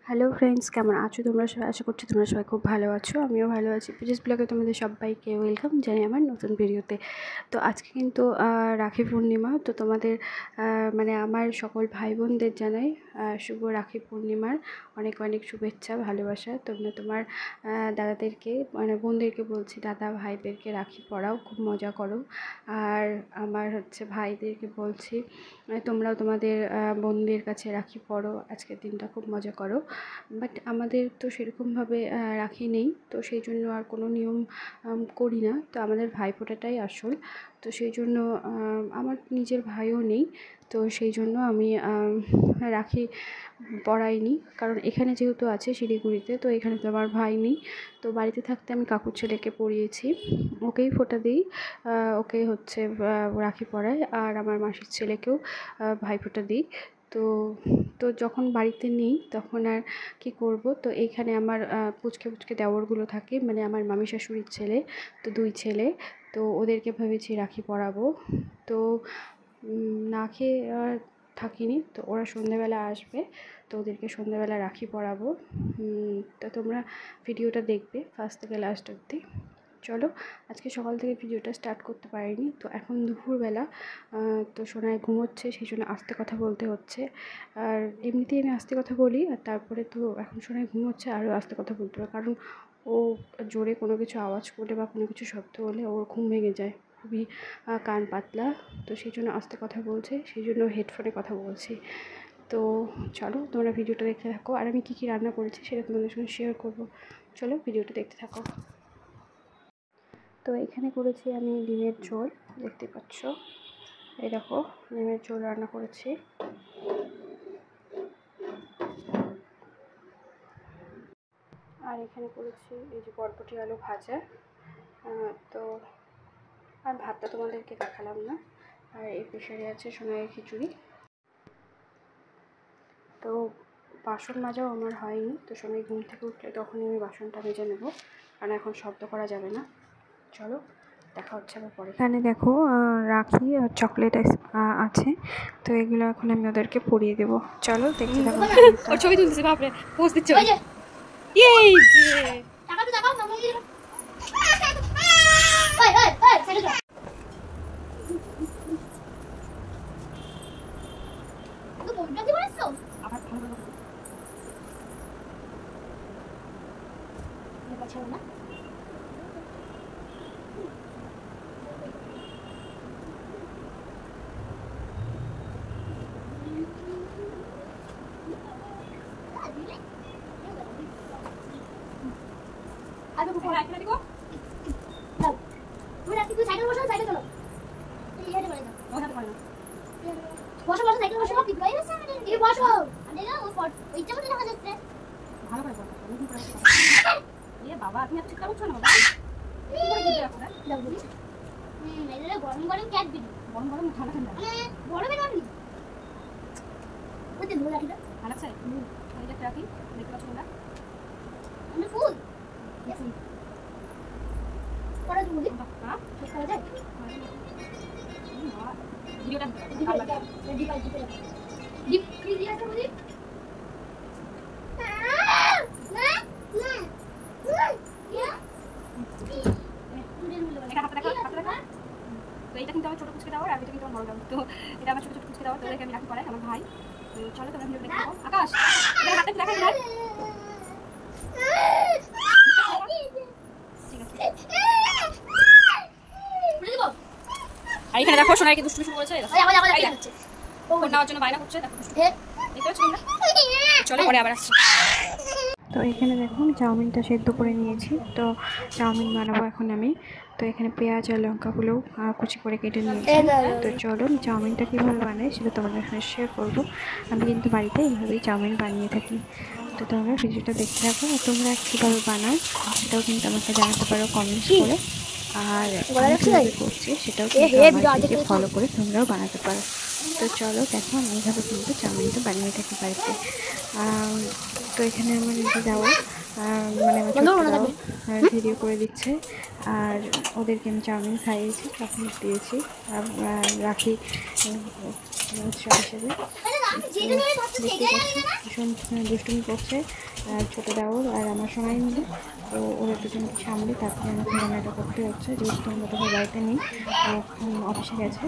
Hello friends, কেমন আছো তোমরা সবাই? আশা করছি তোমরা সবাই খুব ভালো আছো। আমিও ভালো আছি। পিজেস ব্লগে তোমাদের সবাইকে ওয়েলকাম জানাই আমার নতুন ভিডিওতে। তো আজকে কিন্তু রাখি পূর্ণিমা। তো তোমাদের মানে আমার সকল ভাই বোনদের জানাই শুভ রাখি পূর্ণিমার অনেক অনেক শুভেচ্ছা, ভালোবাসা। তোমরা তোমার দাদাদেরকে মানে বোনদেরকে বলছি, দাদা ভাইদেরকে রাখি পরাও, খুব মজা করো। আর আমার ভাইদেরকে বলছি তোমরাও তোমাদের বোনদের কাছে রাখি পরো, আজকের দিনটা খুব মজা করো। বাট আমাদের তো সেরকমভাবে রাখি নেই, তো সেই জন্য আর কোনো নিয়ম করি না। তো আমাদের ভাইফোঁটাটাই আসল। তো সেই জন্য আমার নিজের ভাইও নেই, তো সেই জন্য আমি রাখি পরাইনি। কারণ এখানে যেহেতু আছে শিলিগুড়িতে, তো এখানে তো আমার ভাই নেই। তো বাড়িতে থাকতে আমি কাকুর ছেলেকে পরিয়েছি, ওকেই ফোঁটা দিই, ওকে রাখি পরাই। আর আমার মাসির ছেলেকেও ভাইফোঁটা দিই। তো তো যখন বাড়িতে নেই তখন আর কি করব। তো এইখানে আমার পুচকে পুচকে দেওরগুলো থাকে, মানে আমার মামি শাশুড়ির ছেলে, তো 2 ছেলে। তো ওদেরকে ভেবেছি রাখি পরাবো। তো না খেয়ে থাকিনি। তো ওরা সন্ধ্যেবেলা আসবে, তো ওদেরকে সন্ধ্যেবেলা রাখি পরাবো। তো তোমরা ভিডিওটা দেখবে ফার্স্ট থেকে লাস্ট অবধি। চলো, আজকে সকাল থেকে ভিডিওটা স্টার্ট করতে পারিনি। তো এখন দুপুরবেলা, তো সোনাই ঘুমোচ্ছে, সেই জন্য আস্তে কথা বলতে হচ্ছে। আর এমনিতেই আমি আস্তে কথা বলি, আর তারপরে তো এখন সোনাই ঘুমোচ্ছে, আরও আস্তে কথা বলতে হবে। কারণ ও জোরে কোনো কিছু আওয়াজ করলে বা কোনো কিছু শব্দ হলে ওর ঘুম ভেঙে যায়, খুবই কান পাতলা। তো সেই জন্য আস্তে কথা বলছে, সেই জন্য হেডফোনে কথা বলছি। তো চলো, তোমরা ভিডিওটা দেখতে থাকো। আর আমি কী কী রান্না করেছি সেটা তোমাদের সঙ্গে শেয়ার করবো। চলো, ভিডিওটা দেখতে থাকো। তো এখানে করেছি আমি ডিমের ঝোল, দেখতে পাচ্ছ। এই দেখো, ডিমের ঝোল রান্না করেছি। আর এখানে করেছি এই যে বরবটি আলু ভাজা। তো আর ভাতটা তোমাদেরকে দেখালাম না। আর এই প্রেশারে আছে সোনাইয়ের খিচুড়ি। তো বাসন মাজাও আমার হয়নি, তো সোনাই ঘুম থেকে উঠলে তখনই আমি বাসনটা মেজে নেবো, কারণ এখন শব্দ করা যাবে না। চলো, দেখা হচ্ছে আবার পরে। এখানে দেখো রাখি আর চকলেট আছে, তো এগুলো এখন আমি ওদেরকে পরিয়ে দেবো। চলো দেখতে থাকো। ওর ছবি তুলতেছে, বাপরে পোজ দিচ্ছে। এই যে টাকা তো টাকা না মনে দিও। ওই সাইডে যাও। তো কোনটা কি বলছো? আবার ভালো ভালো এটা ছাড়ো না। আরে কোন রাখি দেখো। দাও তুমি রাখি তুই সাইকেল বসো, সাইকেল চলো। এই হেঁটে করে যাও, বসাতে পারো না। বসো বসো, সাইকেল বসো, কি গাই আছে মানে এই বসো। আরে না ওই ওইটা মতো দেখা যাচ্ছে। ভালো করে বসো, তুমি করে এ বাবা তুমি এত চিৎকার করছো না বাবা। কি করে দিতে রাখো না দাও বলি। এদের গরম গরম ক্যাট বিল, গরম গরম ঠান্ডা ঠান্ডা গরমে রাখি। ওতে ধরে রাখি দাও ভালো আছে। এই যে রাখি দেখতে পাচ্ছ না আমি ফুল ফুল পড়া দিবি। হ্যাঁ ঠিক করা যায়। ভিডিওটা রেডি পাই দিতে ডিপ কি দিয়া আছে বলি। তো এটা কিন্তু আমার ছোট কুচকে দেওয়ার, আর এটা কিন্তু আমার বড় দেওয়ার। তো এটা আমার ছোট ছোট কুচকে দেওয়ার, তোদেরকে আমি রাখি পরাই আমার ভাই। তো চলো তোমরা ভিডিও দেখতে থাকো। আকাশ এটা হাতে দেখাই না। ঠিক আছে বলে দেব। আর এখানে দেখো সোনাই কি দুষ্টু শুরু করেছে। ও নেওয়ার জন্য বাইনা করছে, দেখো দুষ্টু। দেখো তোমরা চলো পরে আবার আসছি। তো এখানে দেখো আমি চাউমিনটা সেদ্ধ করে নিয়েছি। তো চাউমিন বানাবো এখন আমি। তো এখানে পেঁয়াজ আর লঙ্কাগুলোও কুচি করে কেটে নিয়েছি। তো চলো আমি চাউমিনটা কীভাবে বানাই সেটা তোমাদের সঙ্গে শেয়ার করবো। আমি কিন্তু বাড়িতে এইভাবেই চাউমিন বানিয়ে থাকি। তো তোমরা ভিডিওটা দেখতে থাকো, তোমরা কীভাবে বানাও সেটাও কিন্তু আমাকে জানাতে পারো কমেন্টস করে। আর আমি কীভাবে করছি সেটাও কিন্তু আমার থেকে ফলো করে তোমরাও বানাতে পারো। তো চলো দেখো, আমি এইভাবে কিন্তু চাউমিনটা বানিয়ে থাকি বাড়িতে। তো এখানে আমার নিজে যাওয়া মানে আমার ছোট্টরাও ভিডিও করে দিচ্ছে, আর ওদেরকে আমি চাউমিন খাইয়েছি, চকলেট দিয়েছি, রাখি উৎসব হিসেবে। তো ভীষণ দুষ্টুমি করছে ছোটো দেওর আর আমার সময় মিলে। তো ওরা দুজনকে সামলে তারপরে আমাকে রান্নাটা করতে হচ্ছে, যেহেতু আমরা তখন বাড়িতে নেই, অফিসে গেছে।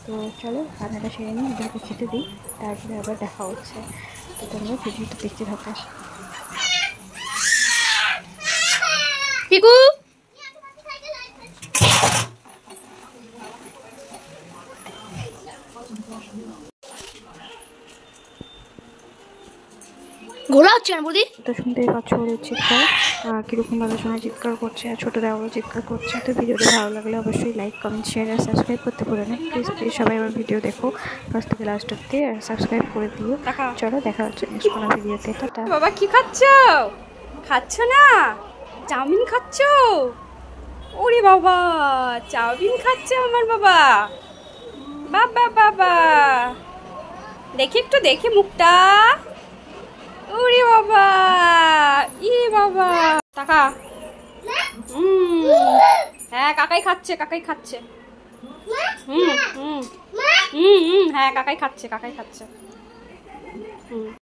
তো চলো রান্নাটা সেরে নিই, ওদেরকে খেতে দিই, তারপরে আবার দেখা হচ্ছে। তো তোমরা ভিডিওটা দেখতে থাকো। পিকু গোলা হচ্ছে না বৌদি। তো শুনতেই পাচ্ছ ওদের চিৎকার, কীরকমভাবে সময় চিৎকার করছে আর ছোটো দেওয়ারও চিৎকার করছে। তো ভিডিওটা ভালো লাগলে অবশ্যই লাইক, কমেন্ট, শেয়ার আর সাবস্ক্রাইব করতে ভুলো না। প্লিজ প্লিজ সবাই আমার ভিডিও দেখো ফার্স্ট থেকে লাস্ট অব্দি, আর সাবস্ক্রাইব করে দিও। চলো দেখা হচ্ছে নেক্সট কোনো ভিডিওতে। বাবা কি খাচ্ছ? খাচ্ছ না? চাউমিন খাচ্ছ? ওরে বাবা, চাউমিন খাচ্ছে আমার বাবা। বাবা বাবা, দেখি একটু, দেখি মুখটা। ওরে বাবা, ই বাবা, টাকা। হ্যাঁ কাকাই খাচ্ছে, কাকাই খাচ্ছে। হ্যাঁ কাকাই খাচ্ছে, কাকাই খাচ্ছে।